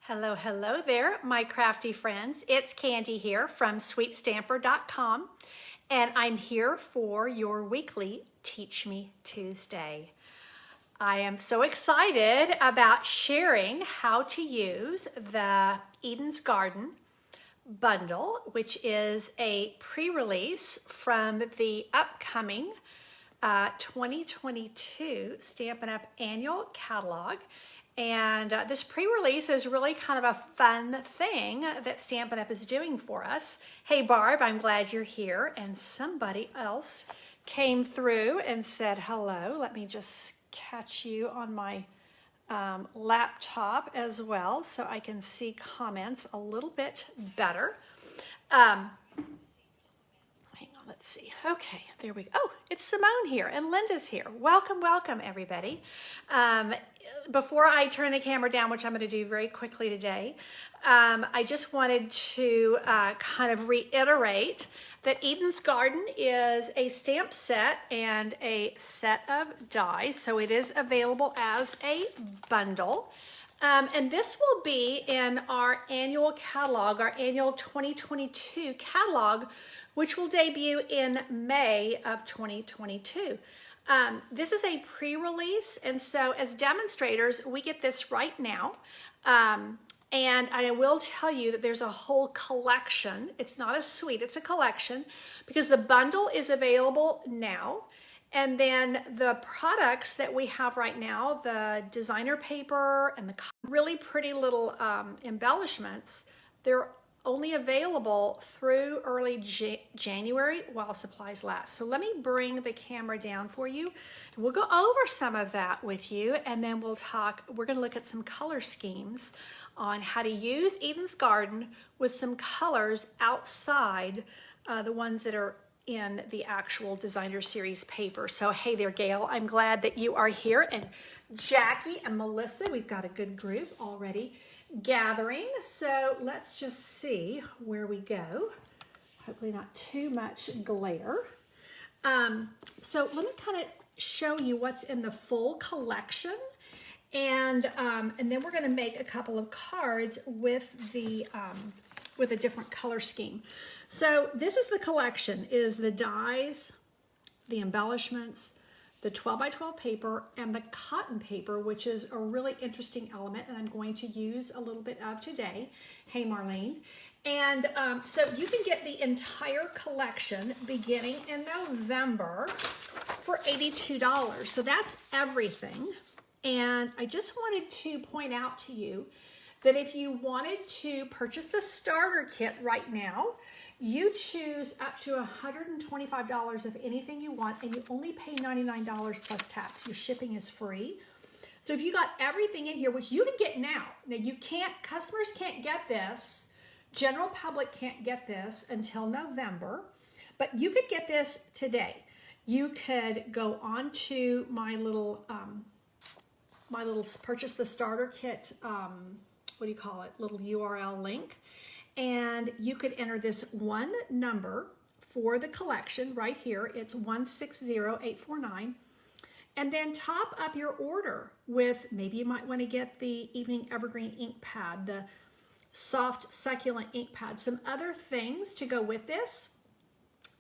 Hello, hello there, my crafty friends. It's Candy here from sweetstamper.com, and I'm here for your weekly Teach Me Tuesday. I am so excited about sharing how to use the Eden's Garden bundle, which is a pre-release from the upcoming 2022 Stampin' Up! Annual Catalog. And this pre-release is really kind of a fun thing that Stampin' Up! Is doing for us. Hey Barb, I'm glad you're here. And somebody else came through and said hello. Let me just catch you on my laptop as well so I can see comments a little bit better. Hang on, let's see. Okay, there we go. Oh, it's Simone here and Linda's here. Welcome, welcome everybody. Before I turn the camera down, which I'm going to do very quickly today, I just wanted to kind of reiterate that Eden's Garden is a stamp set and a set of dies, so it is available as a bundle. And this will be in our annual catalog, our annual 2022 catalog, which will debut in May of 2022. This is a pre-release, and so as demonstrators, we get this right now. And I will tell you that there's a whole collection. It's not a suite, it's a collection, because the bundle is available now. And then the products that we have right now, the designer paper and the really pretty little embellishments, they're only available through early January while supplies last. So let me bring the camera down for you. We'll go over some of that with you, and then we're gonna look at some color schemes on how to use Eden's Garden with some colors outside the ones that are in the actual designer series paper. So hey there, Gail, I'm glad that you are here. And Jackie and Melissa, we've got a good group already gathering. So let's just see where we go. Hopefully not too much glare. So let me kind of show you what's in the full collection. And then we're going to make a couple of cards with a different color scheme. So this is the collection, is the dies, the embellishments, the 12 by 12 paper, and the cotton paper, which is a really interesting element, and I'm going to use a little bit of today. Hey, Marlene. And so you can get the entire collection beginning in November for $82. So that's everything. And I just wanted to point out to you that if you wanted to purchase the starter kit right now, you choose up to $125 of anything you want, and you only pay $99 plus tax. Your shipping is free. So if you got everything in here, which you can get now you can't, customers can't get this, general public can't get this until November, but you could get this today. You could go on to my little purchase the starter kit, little URL link. And you could enter this one number for the collection right here. It's 160849. And then top up your order with, maybe you might want to get the Evening Evergreen ink pad, the soft succulent ink pad, some other things to go with this.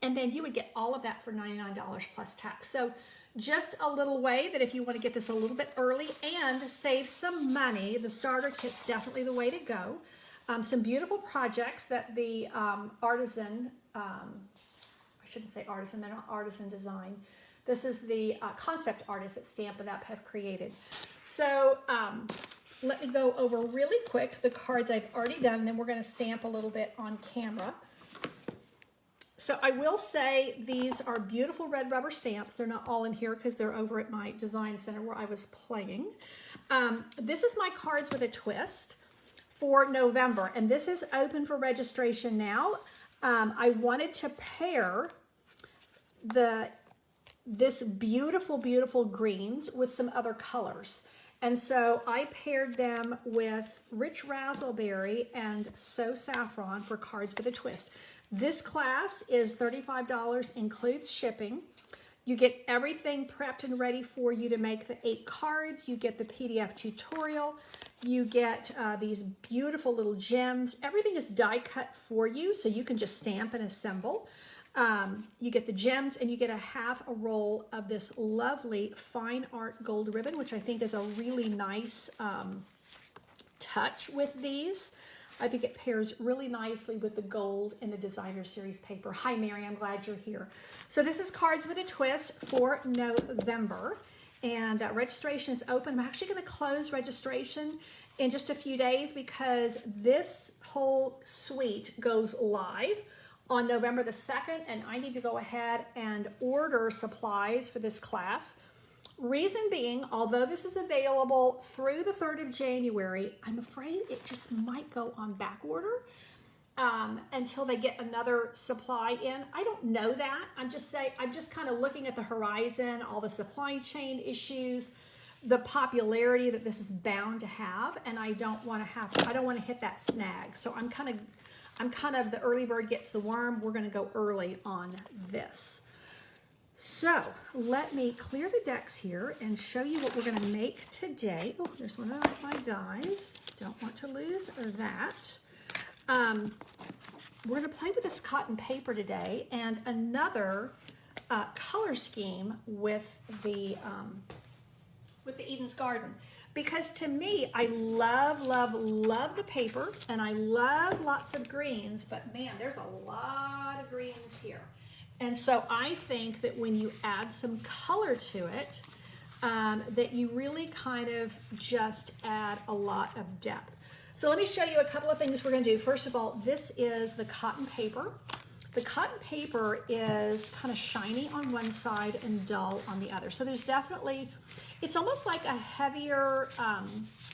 And then you would get all of that for $99 plus tax. So just a little way that if you want to get this a little bit early and save some money, the starter kit's definitely the way to go. Some beautiful projects that the artisan, I shouldn't say artisan, they're not artisan design. This is the concept artists at Stampin' Up! Have created. So let me go over really quick the cards I've already done, and then we're going to stamp a little bit on camera. So I will say these are beautiful red rubber stamps. They're not all in here because they're over at my design center where I was playing. This is my cards with a twist for November, and this is open for registration now. I wanted to pair this beautiful, beautiful greens with some other colors. And so I paired them with Rich Razzleberry and So Saffron for cards with a twist. This class is $35, includes shipping. You get everything prepped and ready for you to make the 8 cards. You get the PDF tutorial. You get these beautiful little gems. Everything is die cut for you, so you can just stamp and assemble. You get the gems, and you get a half a roll of this lovely fine art gold ribbon, which I think is a really nice touch with these. I think it pairs really nicely with the gold in the Designer Series paper. Hi, Mary, I'm glad you're here. So this is Cards with a Twist for November, and registration is open. I'm actually going to close registration in just a few days because this whole suite goes live on November the 2nd, and I need to go ahead and order supplies for this class. Reason being, although this is available through the 3rd of January, I'm afraid it just might go on back order until they get another supply in. I don't know that. I'm just kind of looking at the horizon, all the supply chain issues, the popularity that this is bound to have, and I don't want to hit that snag. So I'm kind of the early bird gets the worm. We're going to go early on this. So let me clear the decks here and show you what we're going to make today. Oh, there's one of my dies. Don't want to lose that. We're going to play with this cotton paper today and another color scheme with the Eden's Garden. Because to me, I love, love, love the paper, and I love lots of greens, but man, there's a lot of greens here. And so I think that when you add some color to it, that you really kind of just add a lot of depth. So let me show you a couple of things we're going to do. First of all, this is the cotton paper. The cotton paper is kind of shiny on one side and dull on the other. So there's definitely, it's almost like a heavier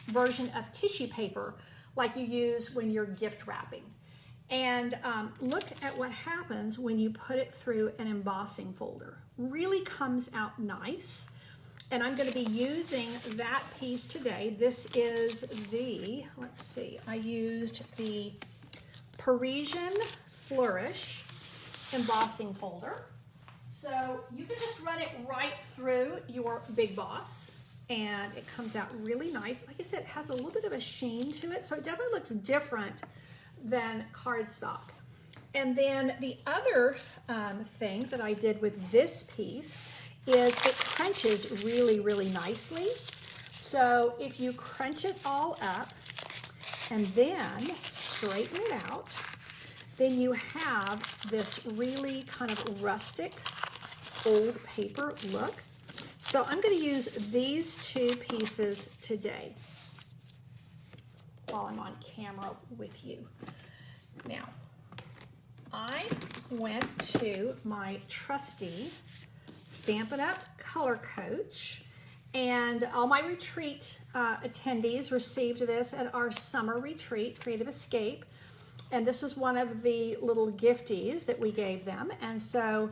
version of tissue paper like you use when you're gift wrapping. And look at what happens when you put it through an embossing folder. Really comes out nice. And I'm going to be using that piece today. This is the, let's see, I used the Parisian Flourish embossing folder. So you can just run it right through your Big Boss, and it comes out really nice. Like I said, it has a little bit of a sheen to it, so it definitely looks different than cardstock. And then the other thing that I did with this piece is it crunches really, really nicely. So if you crunch it all up and then straighten it out, then you have this really kind of rustic old paper look. So I'm going to use these two pieces today while I'm on camera with you. Now, I went to my trusty Stampin' Up! Color Coach, and all my retreat attendees received this at our summer retreat, Creative Escape, and this was one of the little gifties that we gave them, and so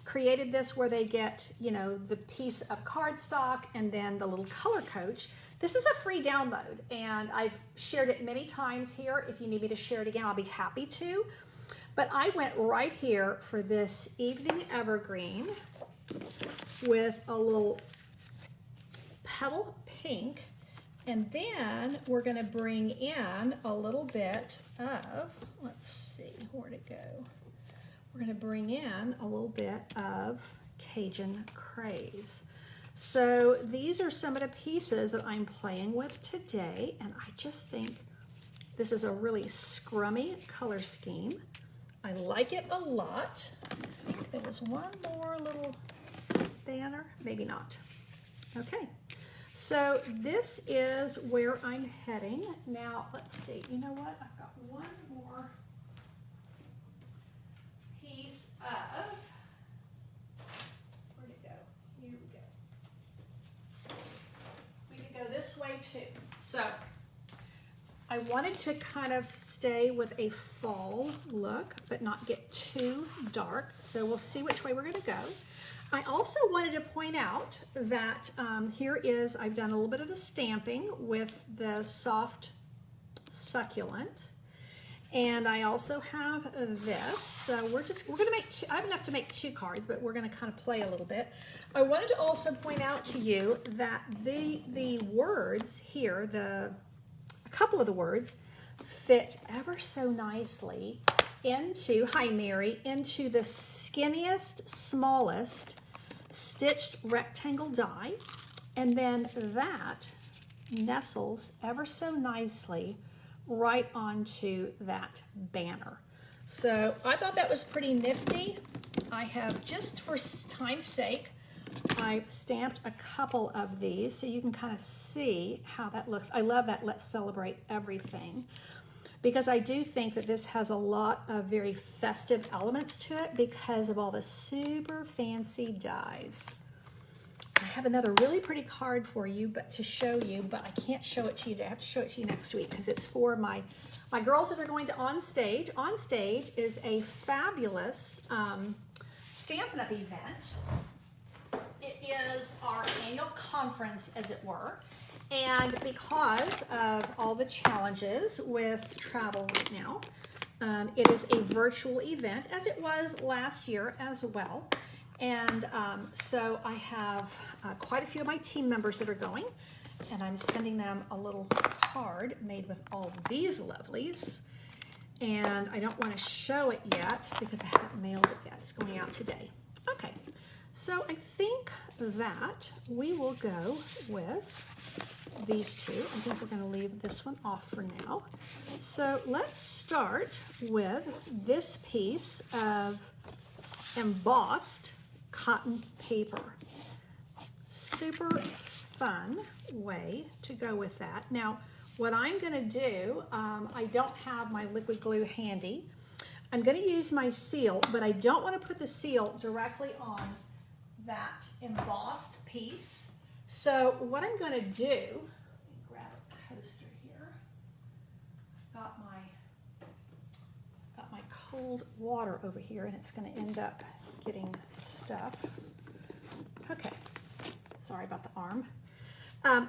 created this where they get, you know, the piece of cardstock and then the little color coach. This is a free download, and I've shared it many times here. If you need me to share it again, I'll be happy to. But I went right here for this Evening Evergreen with a little petal pink, and then we're going to bring in a little bit of, let's see, where'd it go? We're going to bring in a little bit of Cajun Craze. So these are some of the pieces that I'm playing with today, and I just think this is a really scrummy color scheme. I like it a lot. I think there was one more little banner, maybe not. Okay, so this is where I'm heading. Now, let's see, you know what? I've got one more piece of, where'd it go? Here we go. We could go this way too. So I wanted to kind of stay with a fall look, but not get too dark. So we'll see which way we're going to go. I also wanted to point out that here is, I've done a little bit of the stamping with the soft succulent. And I also have this. So we're gonna make I have enough to make 2 cards, but we're gonna kind of play a little bit. I wanted to also point out to you that the words here, a couple of the words fit ever so nicely into, hi Mary, into the skinniest, smallest stitched rectangle die, and then that nestles ever so nicely right onto that banner. So I thought that was pretty nifty. I have, just for time's sake, I stamped a couple of these so you can kind of see how that looks. I love that Let's Celebrate Everything, because I do think that this has a lot of very festive elements to it because of all the super fancy dies. I have another really pretty card for you, but to show you, but I can't show it to you today. I have to show it to you next week because it's for my girls that are going to On Stage. On Stage is a fabulous Stampin' Up! Event. It is our annual conference, as it were. And because of all the challenges with travel right now, it is a virtual event, as it was last year as well. And so I have quite a few of my team members that are going, and I'm sending them a little card made with all these lovelies. And I don't want to show it yet because I haven't mailed it yet. It's going out today. Okay, so I think that we will go with these two. I think we're going to leave this one off for now. So let's start with this piece of embossed cotton paper. Super fun way to go with that. Now, what I'm going to do, I don't have my liquid glue handy. I'm going to use my seal, but I don't want to put the seal directly on that embossed piece. So what I'm going to do, let me grab a coaster here. Got my cold water over here, and it's going to end up getting stuff. Okay, sorry about the arm.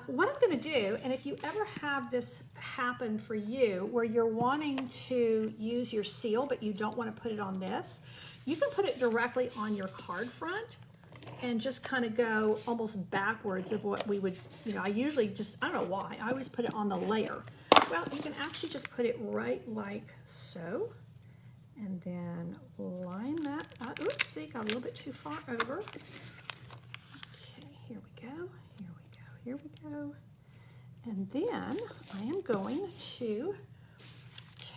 What I'm going to do, and if you ever have this happen for you where you're wanting to use your seal but you don't want to put it on this, you can put it directly on your card front and just kind of go almost backwards of what we would, I usually just, I don't know why, I always put it on the layer. Well, you can actually just put it right like so. And then line that up. Oops, see, got a little bit too far over. Okay, here we go, here we go, here we go. And then I am going to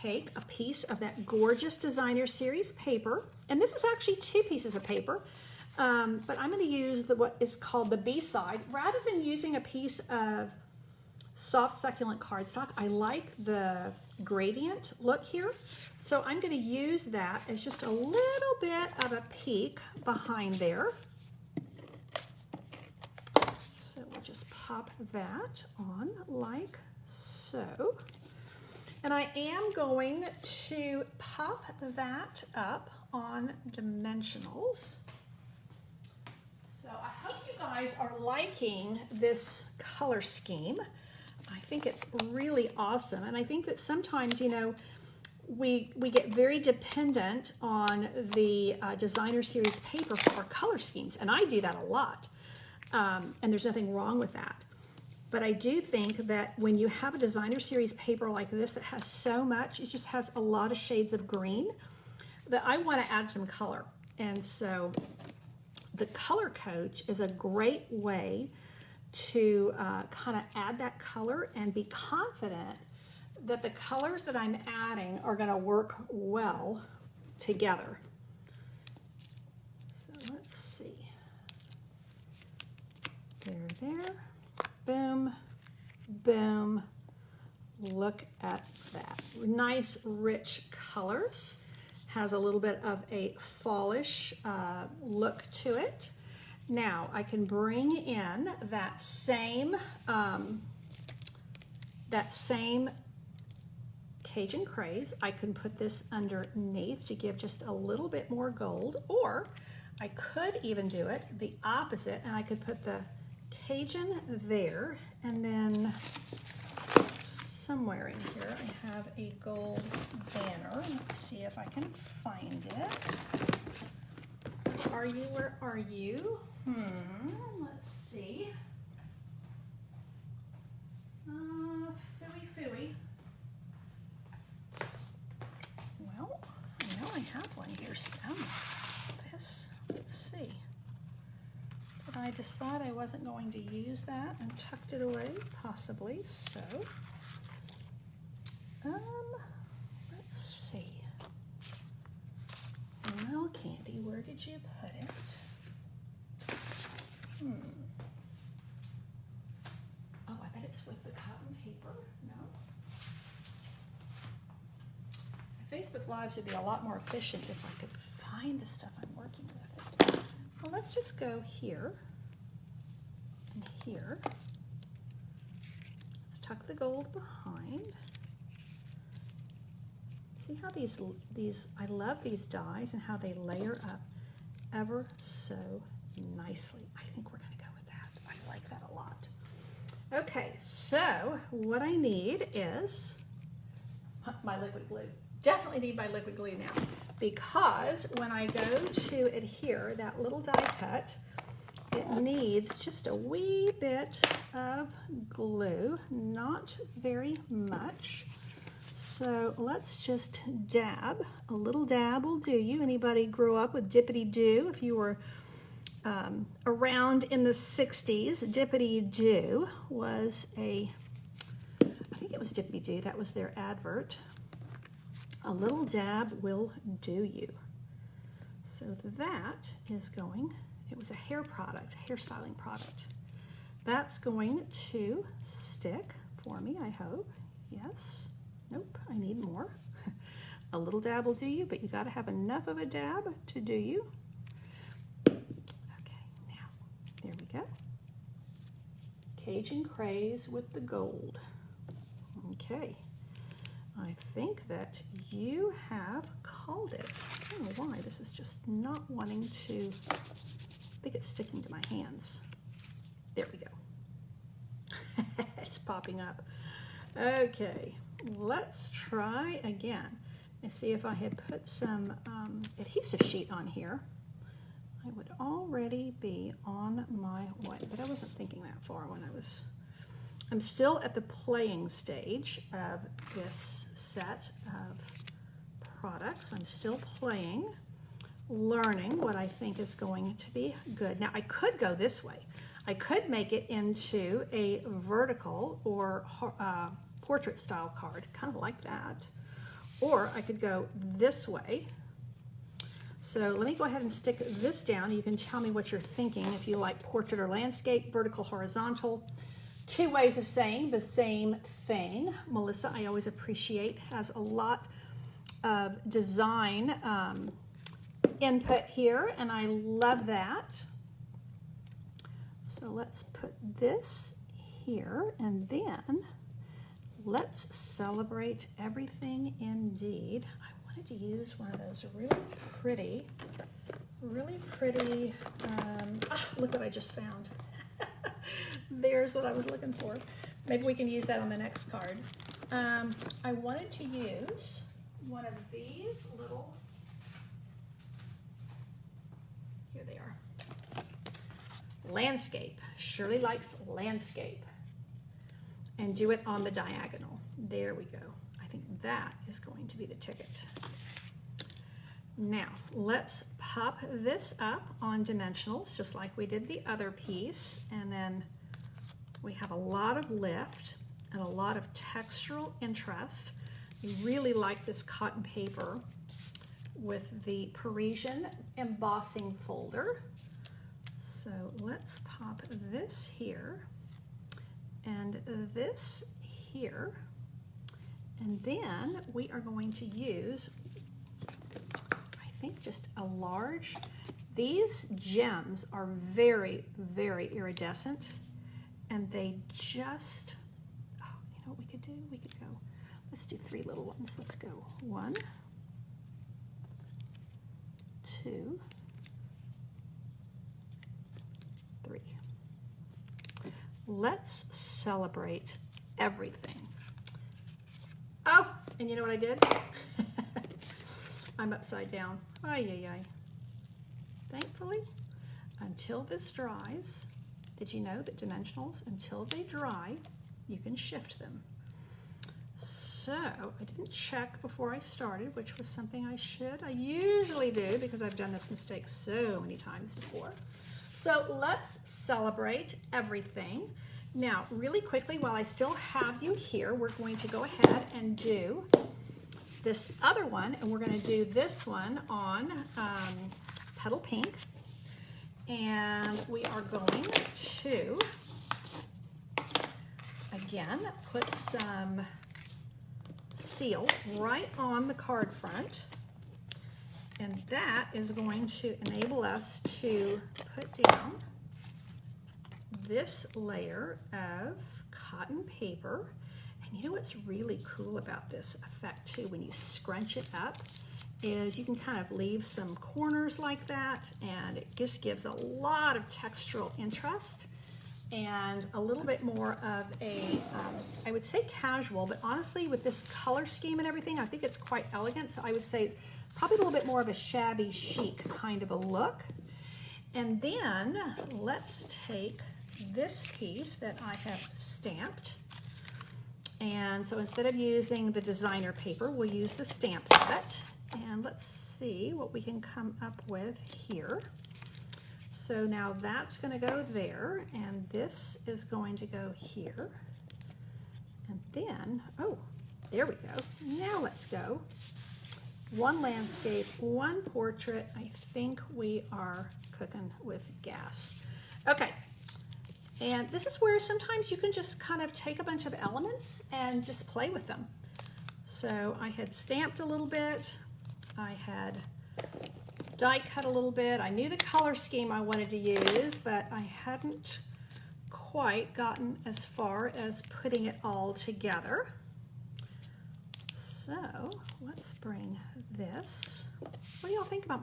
take a piece of that gorgeous Designer Series paper. And this is actually 2 pieces of paper, but I'm going to use what is called the B-side. Rather than using a piece of soft succulent cardstock, I like the gradient look here. So I'm going to use that as just a little bit of a peek behind there. So we'll just pop that on like so. And I am going to pop that up on dimensionals. So I hope you guys are liking this color scheme. I think it's really awesome. And I think that sometimes, we get very dependent on the Designer Series paper for our color schemes. And I do that a lot. And there's nothing wrong with that. But I do think that when you have a Designer Series paper like this that has so much, it just has a lot of shades of green, that I want to add some color. And so the Color Coach is a great way to kind of add that color and be confident that the colors that I'm adding are going to work well together. So let's see. There. Boom, boom. Look at that. Nice, rich colors. Has a little bit of a fallish look to it. Now I can bring in that same Cajun Craze. I can put this underneath to give just a little bit more gold, or I could even do it the opposite, and I could put the Cajun there, and then somewhere in here I have a gold banner. Let's see if I can find it. Are you, where are you? Let's see. Phooey phooey. Well, I know I have one here somewhere. This, let's see. But I just thought I wasn't going to use that and tucked it away, possibly, so. Let's see. Well, Candy, where did you put it? Oh, I bet it's with the cotton paper. No. My Facebook Lives would be a lot more efficient if I could find the stuff I'm working with. Well, let's just go here and here. Let's tuck the gold behind. See how these, I love these dies and how they layer up ever so nicely. I think we're gonna go with that. I like that a lot. Okay, so what I need is my liquid glue. Definitely need my liquid glue now, because when I go to adhere that little die cut, it needs just a wee bit of glue, not very much. So let's just dab. A little dab will do you. Anybody grew up with Dippity-Doo? If you were around in the 60s, Dippity-Doo was I think it was Dippity-Doo, that was their advert. A little dab will do you. So that is going, it was a hair product, hairstyling product. That's going to stick for me, I hope. Yes. Nope, I need more. A little dab will do you, but you got to have enough of a dab to do you. Okay, now, there we go. Cajun Craze with the gold. Okay, I think that you have called it. I don't know why this is just not wanting to, I think it's sticking to my hands. There we go. It's popping up. Okay. Let's try again and see if I had put some adhesive sheet on here. I would already be on my way, but I wasn't thinking that far when I'm still at the playing stage of this set of products. I'm still playing, learning what I think is going to be good. Now I could go this way. I could make it into a vertical or portrait style card, kind of like that. Or I could go this way. So let me go ahead and stick this down. You can tell me what you're thinking if you like portrait or landscape, vertical, horizontal. Two ways of saying the same thing. Melissa, I always appreciate, has a lot of design input here, and I love that. So let's put this here, and then let's celebrate everything indeed. I wanted to use one of those really pretty, look what I just found. There's what I was looking for. Maybe we can use that on the next card. I wanted to use one of these little, here they are. Landscape. Shirley likes landscape. And do it on the diagonal. There we go. I think that is going to be the ticket. Now, let's pop this up on dimensionals, just like we did the other piece. And then we have a lot of lift and a lot of textural interest. I really like this cotton paper with the Parisian embossing folder. So let's pop this here and this here, and then we are going to use, I think, just a large, these gems are very, very iridescent, and they just, oh, you know what we could do? We could go, let's do 3 little ones. Let's go 1, 2, 3. Let's celebrate everything. Oh, and you know what I did? I'm upside down. Ay, ay, ay. Thankfully, until this dries, did you know that dimensionals, until they dry, you can shift them? So I didn't check before I started, which was something I should. I usually do because I've done this mistake so many times before. So let's celebrate everything. Now, really quickly, while I still have you here, we're going to go ahead and do this other one, and we're going to do this one on Petal Pink. And we are going to, again, put some seal right on the card front, and that is going to enable us to put down this layer of cotton paper. And you know what's really cool about this effect too, when you scrunch it up, is you can kind of leave some corners like that, and it just gives a lot of textural interest and a little bit more of a, I would say casual, but honestly with this color scheme and everything, I think it's quite elegant. So I would say it's probably a little bit more of a shabby chic kind of a look. And then let's take this piece that I have stamped. And so instead of using the designer paper, we'll use the stamp set. And let's see what we can come up with here. So now that's going to go there, and this is going to go here. And then, oh, there we go. Now let's go. One landscape, one portrait. I think we are cooking with gas. Okay, and this is where sometimes you can just kind of take a bunch of elements and just play with them. So I had stamped a little bit. I had die cut a little bit. I knew the color scheme I wanted to use, but I hadn't quite gotten as far as putting it all together. So let's bring this. What do y'all think about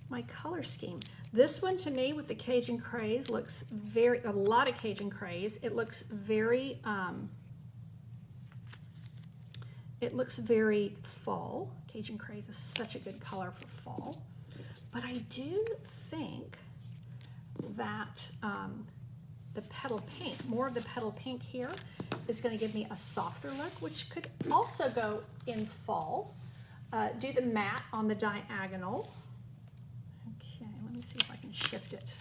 my color scheme? This one to me with the Cajun Craze looks a lot of Cajun Craze. It looks very fall. Cajun Craze is such a good color for fall. But I do think that the Petal Pink, more of the Petal Pink here, is going to give me a softer look, which could also go in fall. Do the matte on the diagonal. Okay, let me see if I can shift it.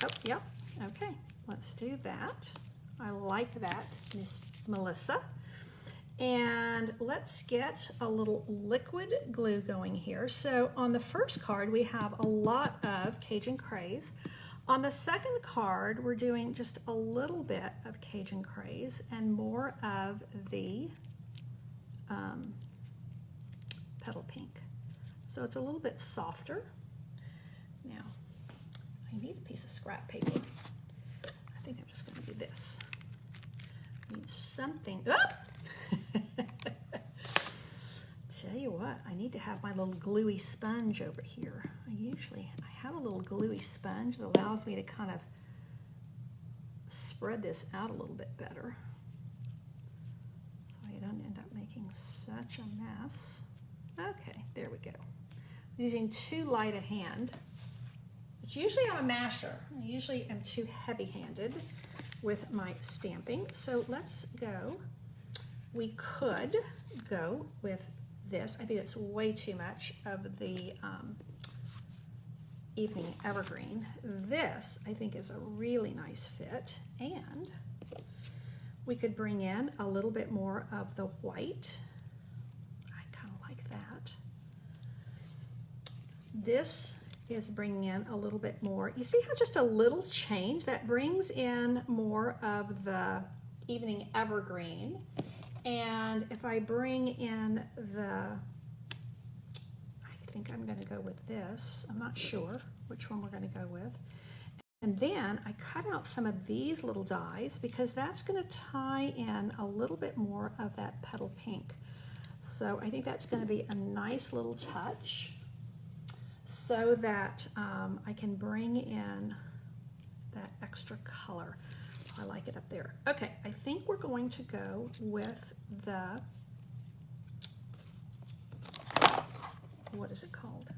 Oh, yep, okay, let's do that. I like that, Miss Melissa. And let's get a little liquid glue going here. So on the first card, we have a lot of Cajun Craze. On the second card, we're doing just a little bit of Cajun Craze and more of the Petal Pink. So it's a little bit softer. Now, I need a piece of scrap paper. I think I'm just going to do this. I need something. Ah! Tell you what, I need to have my little gluey sponge over here. I have a little gluey sponge that allows me to kind of spread this out a little bit better so I don't end up making such a mess. Okay, there we go. I'm using too light a hand, which usually I'm a masher. I usually am too heavy-handed with my stamping. So let's go. We could go with this. I think it's way too much of the Evening Evergreen. This, I think, is a really nice fit. And we could bring in a little bit more of the white. I kind of like that. This is bringing in a little bit more. You see how just a little change that brings in more of the Evening Evergreen. And if I bring in I think I'm going to go with this. I'm not sure which one we're going to go with. And then I cut out some of these little dies because that's going to tie in a little bit more of that Petal Pink. So I think that's going to be a nice little touch so that I can bring in that extra color. I like it up there. Okay, I think we're going to go with the what is it called?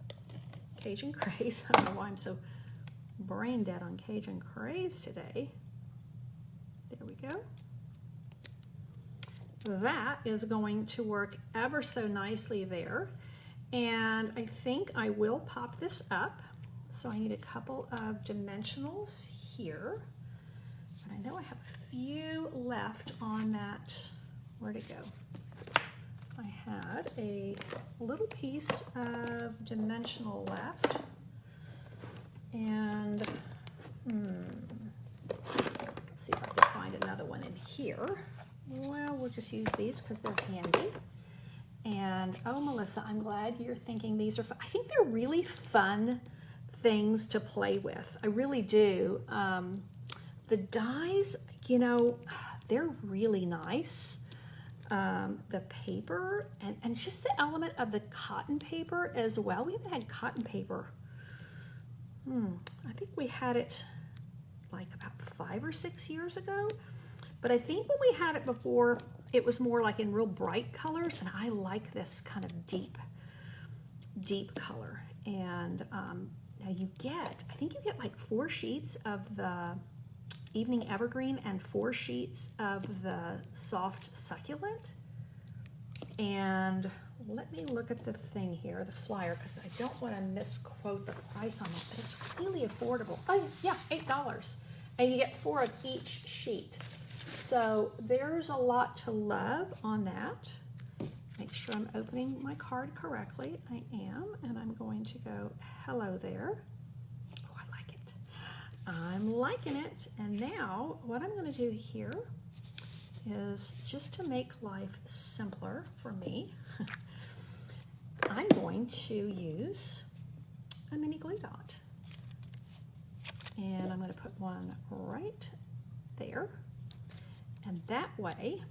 Cajun Craze. I don't know why I'm so brain dead on Cajun Craze today. There we go. That is going to work ever so nicely there. And I think I will pop this up. So I need a couple of dimensionals here. And I know I have a few left on that. Where'd it go? I had a little piece of dimensional left. And let's see if I can find another one in here. Well, we'll just use these because they're handy. And oh, Melissa, I'm glad you're thinking these are fun. I think they're really fun things to play with. I really do. The dies, you know, they're really nice. The paper and just the element of the cotton paper as well. We haven't had cotton paper. I think we had it like about 5 or 6 years ago. But I think when we had it before, it was more like in real bright colors, and I like this kind of deep color. And now you get, I think you get like 4 sheets of the Evening Evergreen and 4 sheets of the Soft Succulent. And let me look at the thing here, the flyer, because I don't want to misquote the price on it, but it's really affordable. Oh yeah, $8. And you get 4 of each sheet. So there's a lot to love on that. Make sure I'm opening my card correctly. I am, and I'm going to go hello there. Oh, I like it. I'm liking it. And now what I'm going to do here is just to make life simpler for me, I'm going to use a mini glue dot. And I'm going to put one right there. And that way,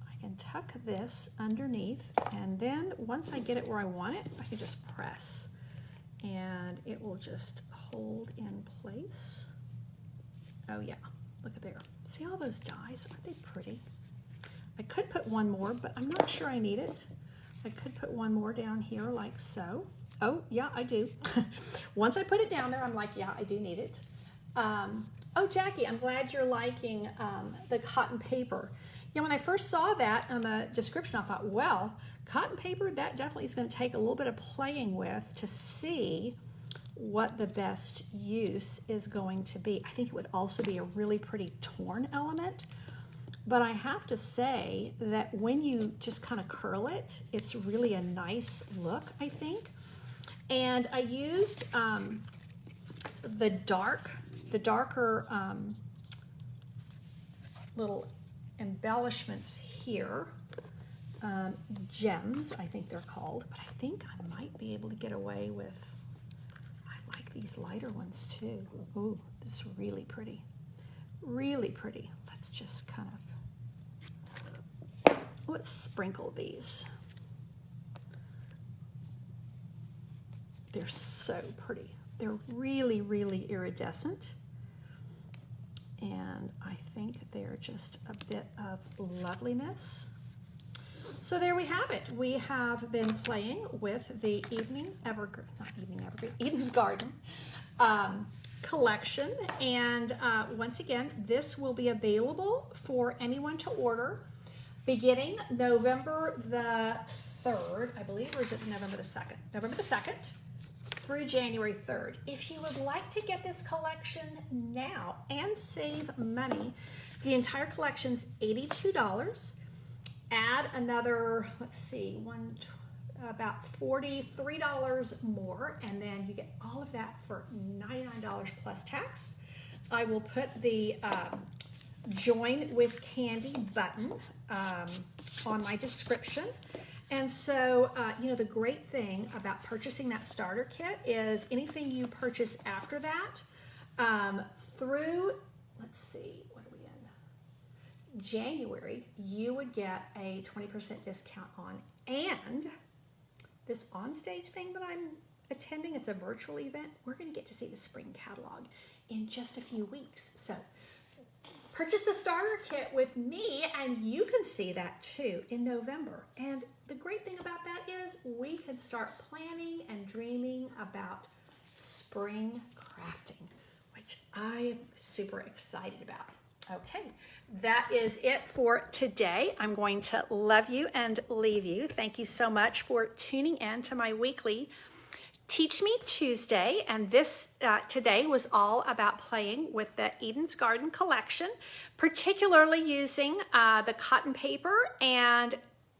I can tuck this underneath, and then once I get it where I want it, I can just press, and it will just hold in place. Oh yeah, look at there. See all those dies? Aren't they pretty? I could put one more, but I'm not sure I need it. I could put one more down here like so. Oh yeah, I do. Once I put it down there, I'm like, yeah, I do need it. Oh, Jackie, I'm glad you're liking the cotton paper. You know, when I first saw that on the description, I thought, well, cotton paper, that definitely is going to take a little bit of playing with to see what the best use is going to be. I think it would also be a really pretty torn element. But I have to say that when you just kind of curl it, it's really a nice look, I think. And I used the darker little embellishments here, gems, I think they're called, but I think I might be able to get away with, I like these lighter ones too. Ooh, this is really pretty, really pretty. Let's just kind of, let's sprinkle these. They're so pretty. They're really, really iridescent. And I think they're just a bit of loveliness. So there we have it. We have been playing with the Eden's Garden collection. And once again, this will be available for anyone to order beginning November the 3rd, I believe, or is it November the 2nd? November the 2nd. Through January 3rd. If you would like to get this collection now and save money, the entire collection's $82. Add another, let's see, about $43 more, and then you get all of that for $99 plus tax. I will put the Join with Candy button on my description. And so, you know, the great thing about purchasing that starter kit is anything you purchase after that, through, let's see, what are we in? January, you would get a 20% discount on. And this onstage thing that I'm attending, it's a virtual event, we're going to get to see the spring catalog in just a few weeks. So Purchase a starter kit with me, and you can see that too in November. And the great thing about that is we can start planning and dreaming about spring crafting, which I am super excited about. Okay, that is it for today. I'm going to love you and leave you. Thank you so much for tuning in to my weekly Teach Me Tuesday, and this today was all about playing with the Eden's Garden collection, particularly using the cotton paper and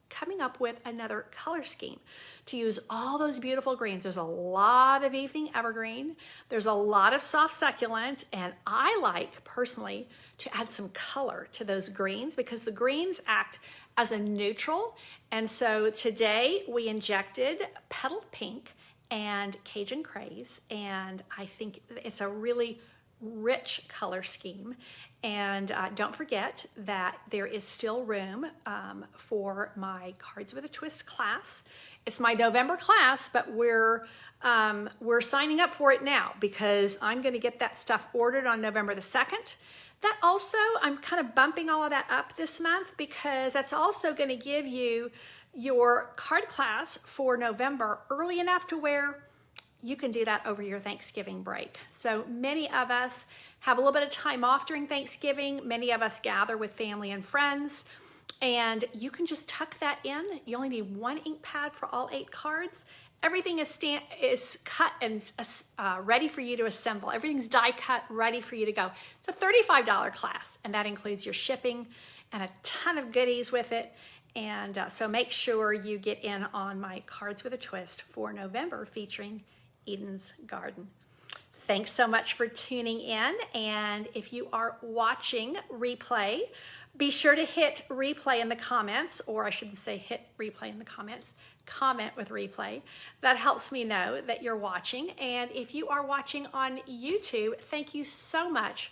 coming up with another color scheme to use all those beautiful greens. There's a lot of evening evergreen, there's a lot of soft succulent, and I like personally to add some color to those greens because the greens act as a neutral. And so today we injected petaled pink and Cajun Craze, and I think it's a really rich color scheme. And don't forget that there is still room for my Cards with a Twist class. It's my November class, but we're signing up for it now because I'm going to get that stuff ordered on November the 2nd. That also, I'm kind of bumping all of that up this month because that's also going to give you your card class for November early enough to where you can do that over your Thanksgiving break. So many of us have a little bit of time off during Thanksgiving. Many of us gather with family and friends, and you can just tuck that in. You only need one ink pad for all 8 cards. Everything is cut and ready for you to assemble. Everything's die cut, ready for you to go. It's a $35 class, and that includes your shipping and a ton of goodies with it. And so make sure you get in on my Cards with a Twist for November featuring Eden's Garden. Thanks so much for tuning in. And if you are watching replay, be sure to hit replay in the comments, or I shouldn't say hit replay in the comments, comment with replay. That helps me know that you're watching. And if you are watching on YouTube, thank you so much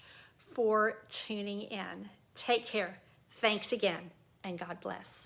for tuning in. Take care. Thanks again, and God bless.